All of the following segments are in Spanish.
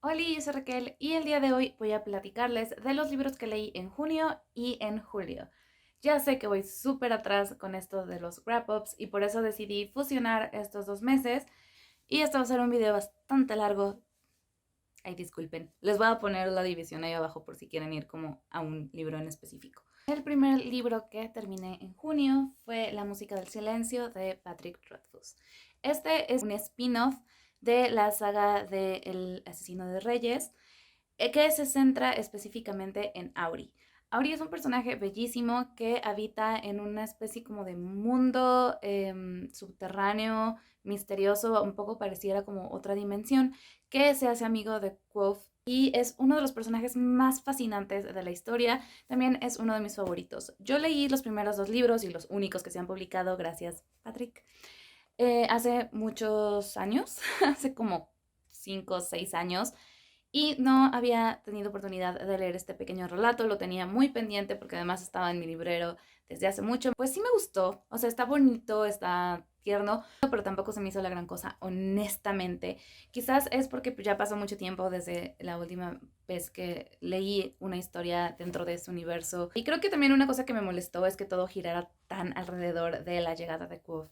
Hola, yo soy Raquel y el día de hoy voy a platicarles de los libros que leí en junio y en julio. Ya sé que voy súper atrás con esto de los wrap-ups y por eso decidí fusionar estos 2 meses y esto va a ser un video bastante largo. Ay, disculpen. Les voy a poner la división ahí abajo por si quieren ir como a un libro en específico. El primer libro que terminé en junio fue La música del silencio de Patrick Rothfuss. Este es un spin-off de la saga de El asesino de reyes, que se centra específicamente en Auri. Auri es un personaje bellísimo que habita en una especie como de mundo subterráneo, misterioso, un poco pareciera como otra dimensión, que se hace amigo de Quoth y es uno de los personajes más fascinantes de la historia. También es uno de mis favoritos. Yo leí los primeros 2 libros y los únicos que se han publicado, gracias Patrick, hace muchos años, hace como 5 o 6 años, y no había tenido oportunidad de leer este pequeño relato, lo tenía muy pendiente porque además estaba en mi librero desde hace mucho. Pues sí me gustó, o sea, está bonito, está tierno, pero tampoco se me hizo la gran cosa, honestamente. Quizás es porque ya pasó mucho tiempo desde la última vez que leí una historia dentro de ese universo. Y creo que también una cosa que me molestó es que todo girara tan alrededor de la llegada de Quoth,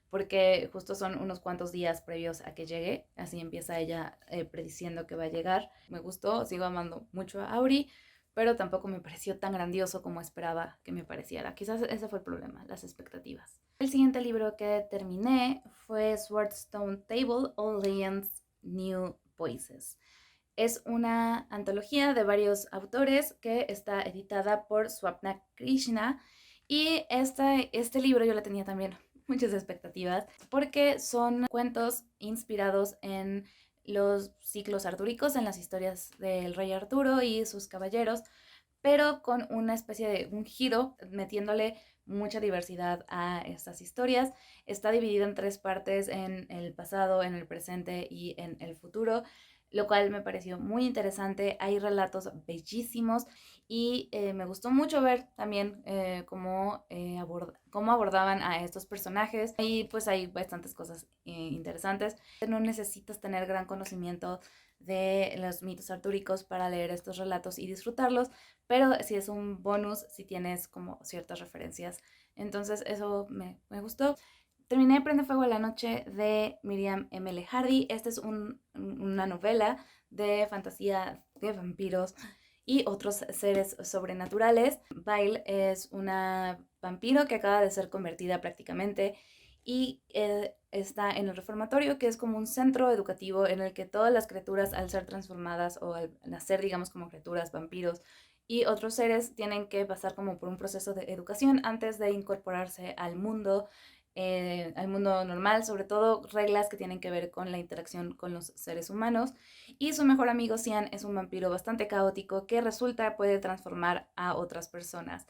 porque justo son unos cuantos días previos a que llegue, así empieza ella prediciendo que va a llegar. Me gustó, sigo amando mucho a Auri, pero tampoco me pareció tan grandioso como esperaba que me pareciera. Quizás ese fue el problema, las expectativas. El siguiente libro que terminé fue Swordstone Table, All Legends, New Voices. Es una antología de varios autores que está editada por Swapna Krishna. Y este libro yo le tenía también muchas expectativas porque son cuentos inspirados en los ciclos artúricos, en las historias del rey Arturo y sus caballeros, pero con una especie de un giro, metiéndole mucha diversidad a estas historias. Está dividido en 3 partes, en el pasado, en el presente y en el futuro, lo cual me pareció muy interesante. Hay relatos bellísimos y me gustó mucho ver también cómo abordaban a estos personajes. Y pues hay bastantes cosas interesantes. No necesitas tener gran conocimiento de los mitos artúricos para leer estos relatos y disfrutarlos, pero sí es un bonus si tienes como ciertas referencias. Entonces eso me gustó. Terminé Prende Fuego a la Noche de Miriam M. Hardy. Esta es una novela de fantasía de vampiros y otros seres sobrenaturales. Vile es una vampiro que acaba de ser convertida prácticamente y está en el reformatorio, que es como un centro educativo en el que todas las criaturas, al ser transformadas o al nacer, digamos, como criaturas, vampiros y otros seres, tienen que pasar como por un proceso de educación antes de incorporarse al mundo normal, sobre todo reglas que tienen que ver con la interacción con los seres humanos. Y su mejor amigo Cian es un vampiro bastante caótico que resulta puede transformar a otras personas.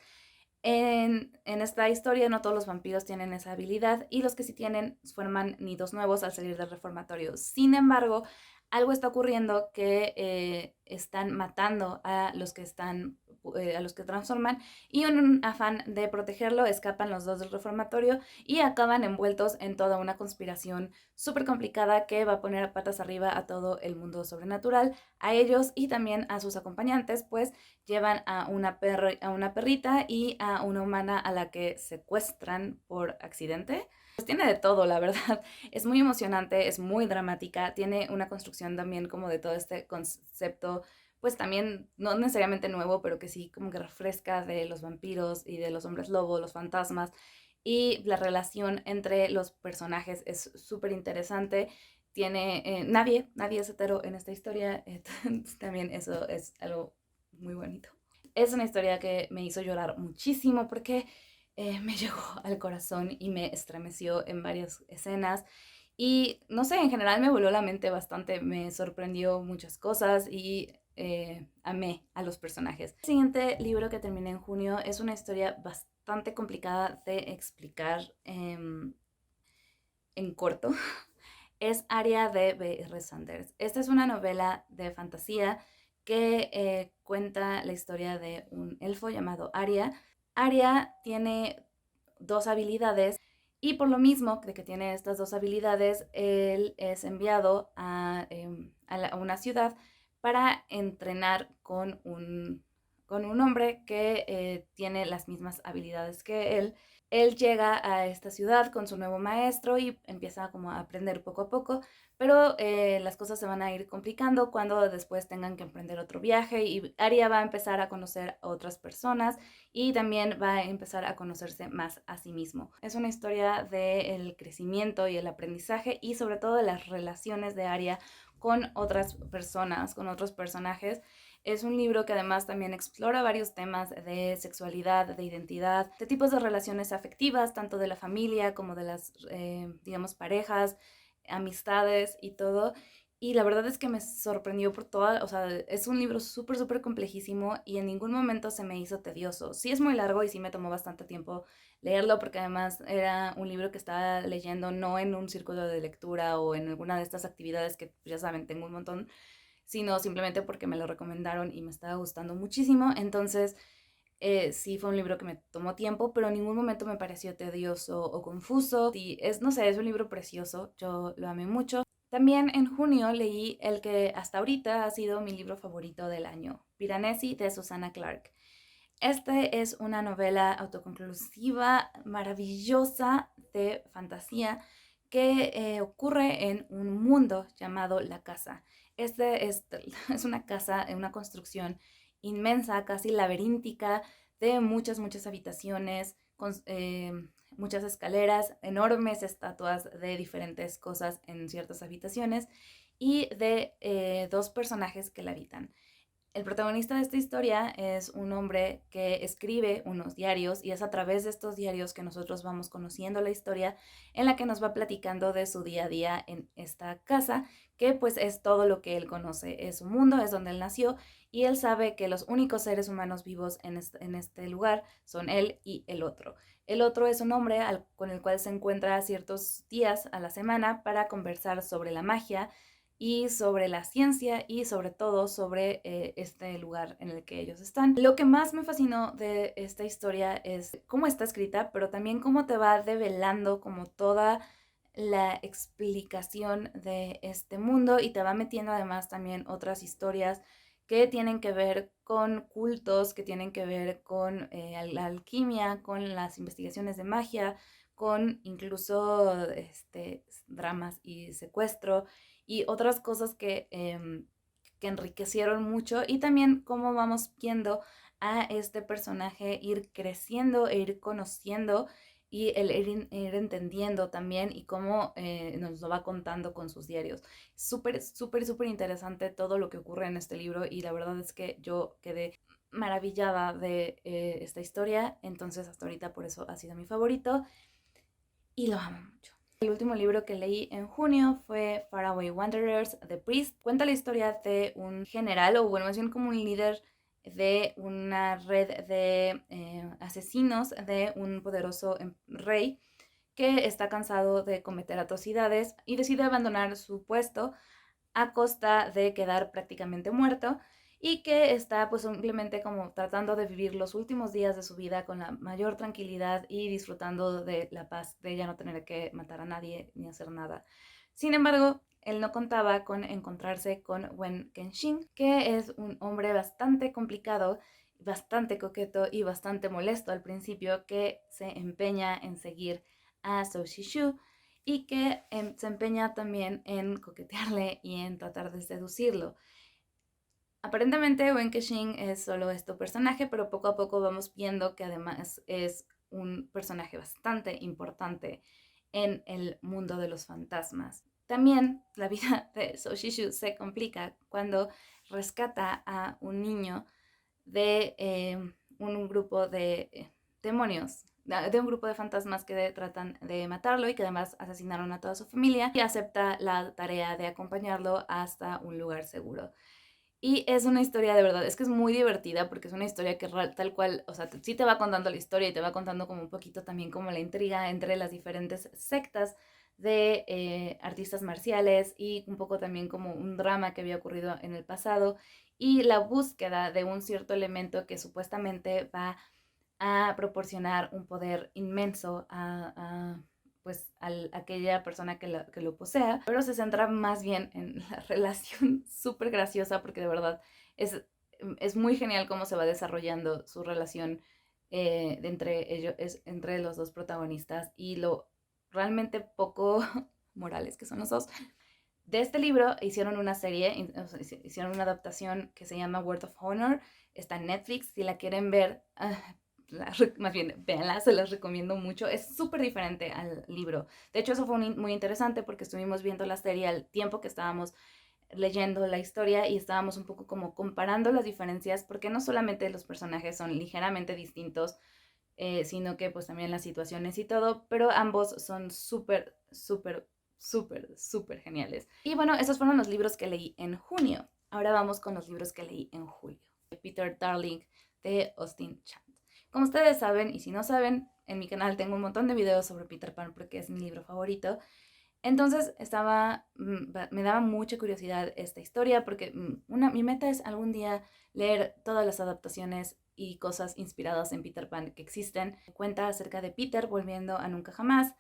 En esta historia no todos los vampiros tienen esa habilidad y los que sí tienen forman nidos nuevos al salir del reformatorio. Sin embargo, algo está ocurriendo que están matando a los que transforman, y en un afán de protegerlo escapan los dos del reformatorio y acaban envueltos en toda una conspiración súper complicada que va a poner a patas arriba a todo el mundo sobrenatural, a ellos y también a sus acompañantes, pues llevan a una perrita y a una humana a la que secuestran por accidente. Pues tiene de todo, la verdad. Es muy emocionante, es muy dramática, tiene una construcción también como de todo este concepto, pues también no necesariamente nuevo, pero que sí como que refresca, de los vampiros y de los hombres lobo, los fantasmas, y la relación entre los personajes es súper interesante. Nadie es hetero en esta historia, también eso es algo muy bonito. Es una historia que me hizo llorar muchísimo porque me llegó al corazón y me estremeció en varias escenas. Y no sé, en general me voló la mente bastante, me sorprendió muchas cosas y amé a los personajes. El siguiente libro que terminé en junio es una historia bastante complicada de explicar en corto. Es Aria de B.R. Sanders. Esta es una novela de fantasía que cuenta la historia de un elfo llamado Aria. Aria tiene 2 habilidades y por lo mismo de que tiene estas 2 habilidades, él es enviado a una ciudad para entrenar con un hombre que tiene las mismas habilidades que él. Él llega a esta ciudad con su nuevo maestro y empieza como a aprender poco a poco, pero las cosas se van a ir complicando cuando después tengan que emprender otro viaje y Arya va a empezar a conocer a otras personas y también va a empezar a conocerse más a sí mismo. Es una historia del crecimiento y el aprendizaje y sobre todo de las relaciones de Arya con otras personas, con otros personajes. Es un libro que además también explora varios temas de sexualidad, de identidad, de tipos de relaciones afectivas, tanto de la familia como de las, digamos, parejas, amistades y todo. Y la verdad es que me sorprendió por toda, o sea, es un libro súper, súper complejísimo y en ningún momento se me hizo tedioso. Sí es muy largo y sí me tomó bastante tiempo leerlo porque además era un libro que estaba leyendo no en un círculo de lectura o en alguna de estas actividades que ya saben, tengo un montón, sino simplemente porque me lo recomendaron y me estaba gustando muchísimo. Entonces, sí fue un libro que me tomó tiempo, pero en ningún momento me pareció tedioso o confuso. Y es, no sé, es un libro precioso, yo lo amé mucho. También en junio leí el que hasta ahorita ha sido mi libro favorito del año, Piranesi de Susanna Clarke. Este es una novela autoconclusiva, maravillosa de fantasía que ocurre en un mundo llamado La Casa. Este es una casa, una construcción inmensa, casi laberíntica, de muchas, muchas habitaciones, con muchas escaleras, enormes estatuas de diferentes cosas en ciertas habitaciones y de dos personajes que la habitan. El protagonista de esta historia es un hombre que escribe unos diarios y es a través de estos diarios que nosotros vamos conociendo la historia en la que nos va platicando de su día a día en esta casa, que pues es todo lo que él conoce, es su mundo, es donde él nació y él sabe que los únicos seres humanos vivos en este lugar son él y el otro. El otro es un hombre con el cual se encuentra ciertos días a la semana para conversar sobre la magia y sobre la ciencia y sobre todo sobre este lugar en el que ellos están. Lo que más me fascinó de esta historia es cómo está escrita, pero también cómo te va develando como toda la explicación de este mundo y te va metiendo además también otras historias que tienen que ver con cultos, que tienen que ver con la alquimia, con las investigaciones de magia, con incluso dramas y secuestro y otras cosas que enriquecieron mucho y también cómo vamos viendo a este personaje ir creciendo e ir conociendo y el ir entendiendo también y cómo nos lo va contando con sus diarios. Súper, súper, súper interesante todo lo que ocurre en este libro y la verdad es que yo quedé maravillada de esta historia, entonces hasta ahorita por eso ha sido mi favorito y lo amo mucho. El último libro que leí en junio fue Faraway Wanderers, The Priest. Cuenta la historia de un general, o bueno, más bien como un líder de una red de asesinos de un poderoso rey que está cansado de cometer atrocidades y decide abandonar su puesto a costa de quedar prácticamente muerto y que está pues simplemente como tratando de vivir los últimos días de su vida con la mayor tranquilidad y disfrutando de la paz de ya no tener que matar a nadie ni hacer nada. Sin embargo, él no contaba con encontrarse con Wen Kenshin, que es un hombre bastante complicado, bastante coqueto y bastante molesto al principio, que se empeña en seguir a Zhou Shishu y que se empeña también en coquetearle y en tratar de seducirlo. Aparentemente Wen Kexin es solo este personaje, pero poco a poco vamos viendo que además es un personaje bastante importante en el mundo de los fantasmas. También la vida de Zhou Shishu se complica cuando rescata a un niño de un grupo de demonios, de un grupo de fantasmas que tratan de matarlo y que además asesinaron a toda su familia y acepta la tarea de acompañarlo hasta un lugar seguro. Y es una historia de verdad, es que es muy divertida porque es una historia que tal cual, o sea, sí te va contando la historia y te va contando como un poquito también como la intriga entre las diferentes sectas de artistas marciales y un poco también como un drama que había ocurrido en el pasado y la búsqueda de un cierto elemento que supuestamente va a proporcionar un poder inmenso pues aquella persona que lo posea, pero se centra más bien en la relación súper graciosa porque de verdad es muy genial cómo se va desarrollando su relación de entre ellos, entre los dos protagonistas y lo realmente poco morales que son los dos. De este libro hicieron una serie, o sea, hicieron una adaptación que se llama Word of Honor, está en Netflix, si la quieren ver, más bien, véanla, se las recomiendo mucho, es súper diferente al libro. De hecho, eso fue muy interesante porque estuvimos viendo la serie al tiempo que estábamos leyendo la historia y estábamos un poco como comparando las diferencias, porque no solamente los personajes son ligeramente distintos, sino que pues también las situaciones y todo, pero ambos son súper, súper, súper, súper geniales. Y bueno, esos fueron los libros que leí en junio. Ahora vamos con los libros que leí en julio. Peter Darling de Austin Chant. Como ustedes saben, y si no saben, en mi canal tengo un montón de videos sobre Peter Pan porque es mi libro favorito. Entonces me daba mucha curiosidad esta historia porque mi meta es algún día leer todas las adaptaciones y cosas inspiradas en Peter Pan que existen. Cuenta acerca de Peter volviendo a Nunca Jamás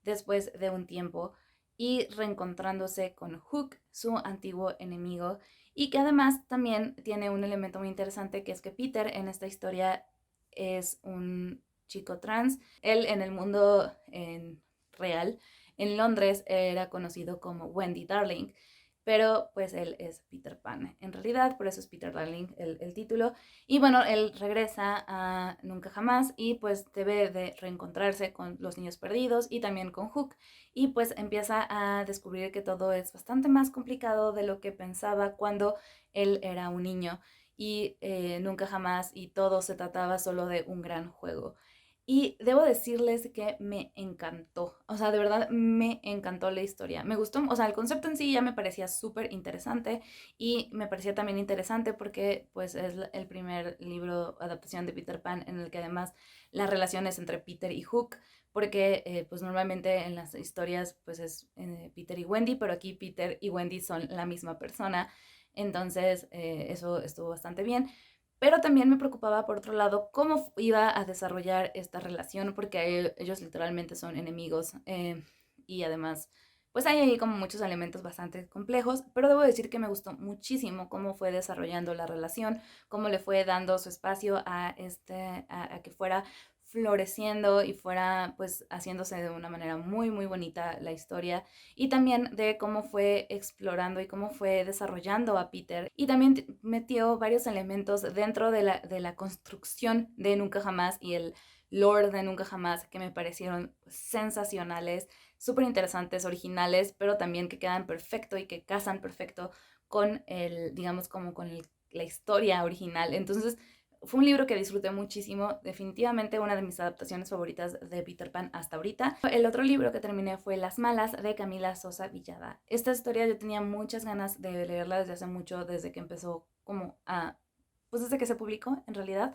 después de un tiempo y reencontrándose con Hook, su antiguo enemigo, y que además también tiene un elemento muy interesante que es que Peter en esta historia es un chico trans. Él en el mundo real en Londres era conocido como Wendy Darling, pero pues él es Peter Pan en realidad, por eso es Peter Darling el título. Y bueno, él regresa a Nunca Jamás y pues debe de reencontrarse con los niños perdidos y también con Hook. Y pues empieza a descubrir que todo es bastante más complicado de lo que pensaba cuando él era un niño. Y Nunca Jamás y todo se trataba solo de un gran juego. Y debo decirles que me encantó, o sea, de verdad me encantó la historia. Me gustó, o sea, el concepto en sí ya me parecía súper interesante y me parecía también interesante porque pues es el primer libro adaptación de Peter Pan en el que además las relaciones entre Peter y Hook, porque pues normalmente en las historias pues es Peter y Wendy, pero aquí Peter y Wendy son la misma persona, entonces eso estuvo bastante bien. Pero también me preocupaba, por otro lado, cómo iba a desarrollar esta relación, porque ellos literalmente son enemigos y además, pues hay ahí como muchos elementos bastante complejos, pero debo decir que me gustó muchísimo cómo fue desarrollando la relación, cómo le fue dando su espacio a que fuera floreciendo y fuera pues haciéndose de una manera muy muy bonita la historia y también de cómo fue explorando y cómo fue desarrollando a Peter y también metió varios elementos dentro de la construcción de Nunca Jamás y el lore de Nunca Jamás que me parecieron sensacionales, súper interesantes, originales, pero también que quedan perfecto y que casan perfecto con el, digamos, como con la historia original. Entonces, fue un libro que disfruté muchísimo, definitivamente una de mis adaptaciones favoritas de Peter Pan hasta ahorita. El otro libro que terminé fue Las Malas de Camila Sosa Villada. Esta historia yo tenía muchas ganas de leerla desde hace mucho, desde que empezó como a, pues desde que se publicó en realidad,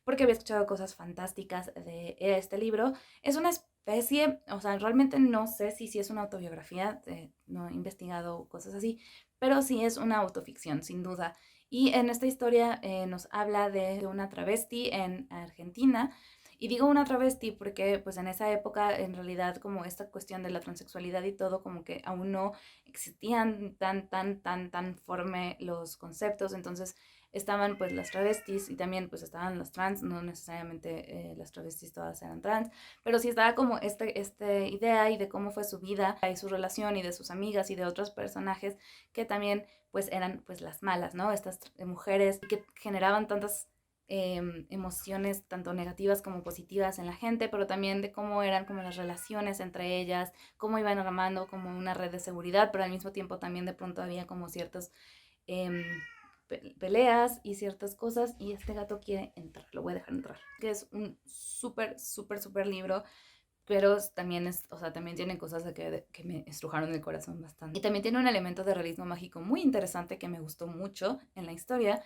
porque había escuchado cosas fantásticas de este libro. Es una especie, o sea, realmente no sé si es una autobiografía, no he investigado cosas así, pero sí es una autoficción, sin duda. Y en esta historia nos habla de una travesti en Argentina. Y digo una travesti porque pues en esa época en realidad como esta cuestión de la transexualidad y todo como que aún no existían tan forme los conceptos. Entonces estaban pues las travestis y también pues estaban las trans, no necesariamente las travestis todas eran trans, pero sí estaba como esta idea y de cómo fue su vida y su relación y de sus amigas y de otros personajes que también pues eran pues las malas, ¿no? Estas mujeres que generaban tantas emociones tanto negativas como positivas en la gente, pero también de cómo eran como las relaciones entre ellas, cómo iban armando como una red de seguridad, pero al mismo tiempo también de pronto había como ciertas eh, peleas y ciertas cosas y este gato quiere entrar, lo voy a dejar entrar, que es un súper, súper, súper libro, pero también es, o sea, también tiene cosas que me estrujaron el corazón bastante. Y también tiene un elemento de realismo mágico muy interesante que me gustó mucho en la historia.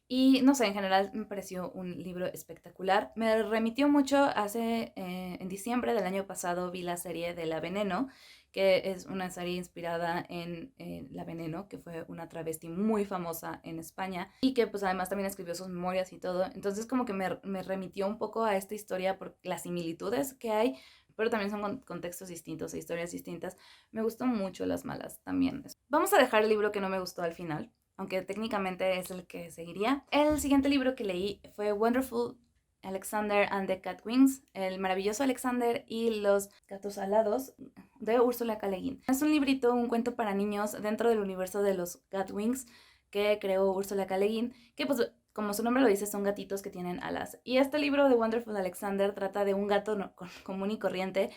Y no sé, en general me pareció un libro espectacular. Me remitió mucho en diciembre del año pasado vi la serie de La Veneno, que es una serie inspirada en La Veneno, que fue una travesti muy famosa en España y que pues además también escribió sus memorias y todo. Entonces como que me remitió un poco a esta historia por las similitudes que hay, pero también son contextos distintos e historias distintas. Me gustó mucho Las Malas también. Vamos a dejar el libro que no me gustó al final, aunque técnicamente es el que seguiría. El siguiente libro que leí fue Wonderful Alexander and the Catwings, El maravilloso Alexander y los gatos alados, de Úrsula K. Le Guin. Es un librito, un cuento para niños dentro del universo de los Catwings que creó Úrsula K. Le Guin, que pues como su nombre lo dice, son gatitos que tienen alas. Y este libro de Wonderful Alexander trata de un gato común y corriente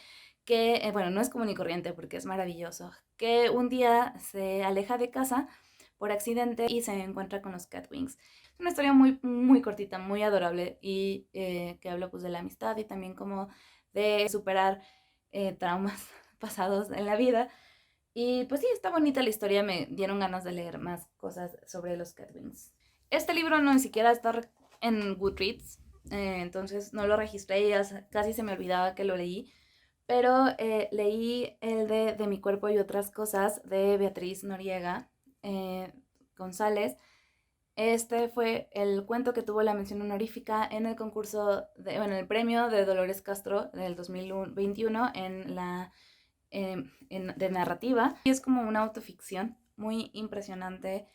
que, bueno, no es común y corriente porque es maravilloso, que un día se aleja de casa por accidente y se encuentra con los Catwings. Es una historia muy, muy cortita, muy adorable y que habla pues de la amistad y también como de superar traumas pasados en la vida. Y pues sí, está bonita la historia, me dieron ganas de leer más cosas sobre los Catwings. Este libro no ni siquiera está en Goodreads, entonces no lo registré y casi se me olvidaba que lo leí, pero leí el de Mi cuerpo y otras cosas de Beatriz Noriega González. Este fue el cuento que tuvo la mención honorífica en el concurso, en el premio de Dolores Castro del 2021 de narrativa. Y es como una autoficción muy impresionante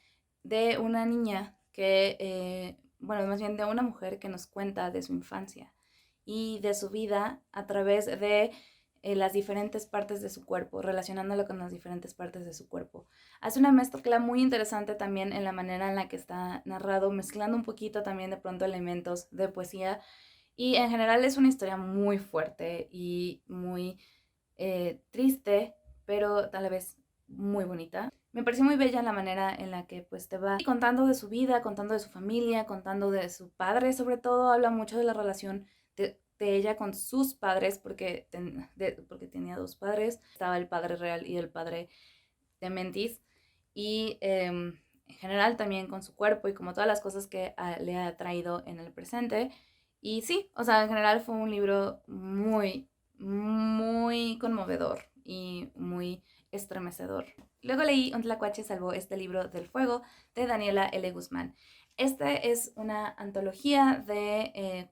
de una niña que, bueno, más bien de una mujer que nos cuenta de su infancia y de su vida a través de las diferentes partes de su cuerpo, relacionándolo con las diferentes partes de su cuerpo. Hace una mezcla muy interesante también en la manera en la que está narrado, mezclando un poquito también de pronto elementos de poesía. Y en general es una historia muy fuerte y muy triste, pero tal vez muy bonita. Me pareció muy bella la manera en la que pues te va contando de su vida, contando de su familia, contando de su padre, sobre todo habla mucho de la relación de ella con sus padres, porque tenía dos padres, estaba el padre real y el padre de Mentis, y en general también con su cuerpo y como todas las cosas que le ha traído en el presente. Y sí, o sea, en general fue un libro muy, muy conmovedor y muy estremecedor. Luego leí Un tlacuache salvó este libro del fuego de Daniela L. Guzmán. Este es una antología de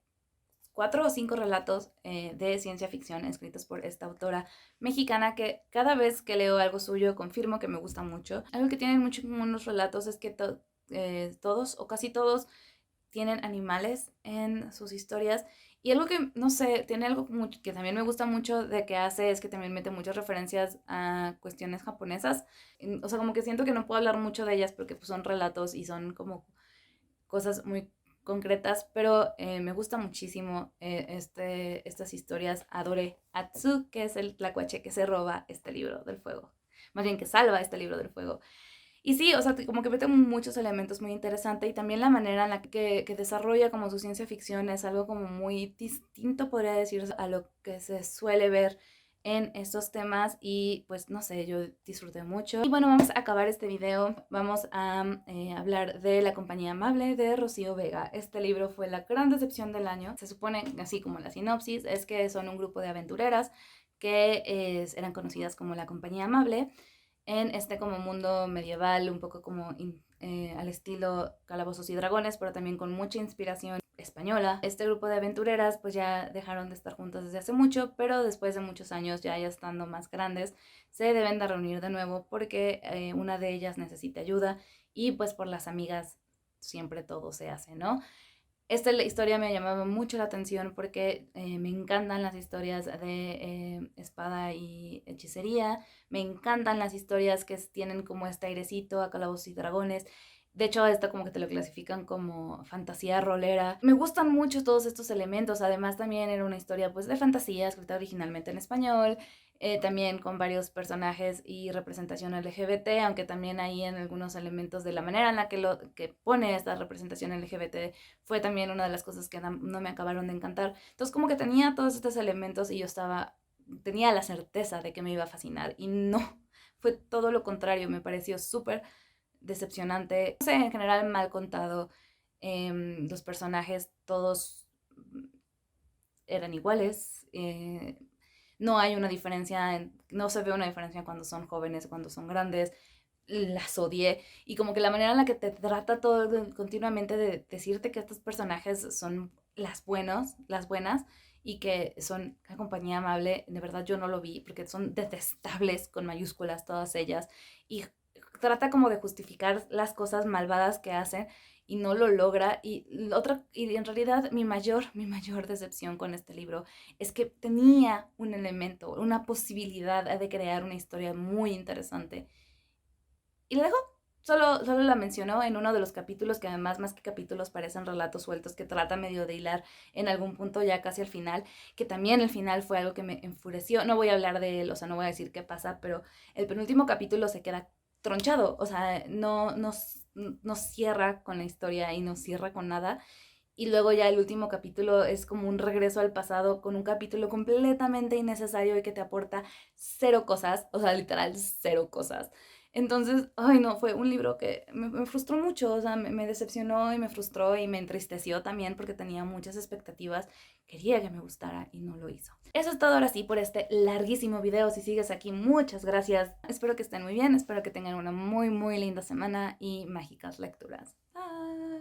4 o 5 relatos de ciencia ficción escritos por esta autora mexicana que cada vez que leo algo suyo confirmo que me gusta mucho. Algo que tienen mucho en común los relatos es que todos o casi todos tienen animales en sus historias. Y algo que, no sé, tiene algo que también me gusta mucho de que hace es que también mete muchas referencias a cuestiones japonesas. O sea, como que siento que no puedo hablar mucho de ellas porque pues, son relatos y son como cosas muy concretas, pero me gusta muchísimo estas historias. Adoré Atsu, que es el tlacuache que se roba este libro del fuego. Más bien que salva este libro del fuego. Y sí, o sea, como que mete muchos elementos muy interesantes y también la manera en la que desarrolla como su ciencia ficción es algo como muy distinto, podría decir, a lo que se suele ver en estos temas y pues no sé, yo disfruté mucho. Y bueno, vamos a acabar este video, vamos a hablar de La compañía amable de Rocío Vega. Este libro fue la gran decepción del año. Se supone, así como la sinopsis, es que son un grupo de aventureras que eran conocidas como la compañía amable en este como mundo medieval, un poco como al estilo Calabozos y Dragones, pero también con mucha inspiración española. Este grupo de aventureras pues ya dejaron de estar juntas desde hace mucho, pero después de muchos años, ya estando más grandes, se deben de reunir de nuevo porque una de ellas necesita ayuda y pues por las amigas siempre todo se hace, ¿no? Esta historia me llamaba mucho la atención porque me encantan las historias de espada y hechicería, me encantan las historias que tienen como este airecito a Calabozos y Dragones. De hecho, esta como que te lo clasifican como fantasía rolera. Me gustan mucho todos estos elementos. Además, también era una historia pues de fantasía escrita originalmente en español. También con varios personajes y representación LGBT, aunque también ahí en algunos elementos de la manera en la que pone esta representación LGBT fue también una de las cosas que no me acabaron de encantar. Entonces como que tenía todos estos elementos y yo tenía la certeza de que me iba a fascinar y no, fue todo lo contrario, me pareció súper decepcionante. No sé, en general mal contado, los personajes todos eran iguales, no hay una diferencia, no se ve una diferencia cuando son jóvenes, cuando son grandes. Las odié y como que la manera en la que te trata todo continuamente de decirte que estos personajes son las buenas y que son una compañía amable, de verdad yo no lo vi porque son detestables con mayúsculas todas ellas y trata como de justificar las cosas malvadas que hacen y no lo logra. Y en realidad mi mayor decepción con este libro es que tenía un elemento, una posibilidad de crear una historia muy interesante. Y la dejó. Solo la mencionó en uno de los capítulos que además más que capítulos parecen relatos sueltos que trata medio de hilar en algún punto ya casi al final, que también el final fue algo que me enfureció. No voy a hablar de él, o sea, no voy a decir qué pasa, pero el penúltimo capítulo se queda tronchado, o sea, no cierra con la historia y no cierra con nada. Y luego ya el último capítulo es como un regreso al pasado con un capítulo completamente innecesario y que te aporta cero cosas, o sea, literal cero cosas. Entonces, ay no, fue un libro que me frustró mucho, o sea, me decepcionó y me frustró y me entristeció también porque tenía muchas expectativas. Quería que me gustara y no lo hizo. Eso es todo ahora sí por este larguísimo video. Si sigues aquí, muchas gracias. Espero que estén muy bien, espero que tengan una muy, muy linda semana y mágicas lecturas. Bye.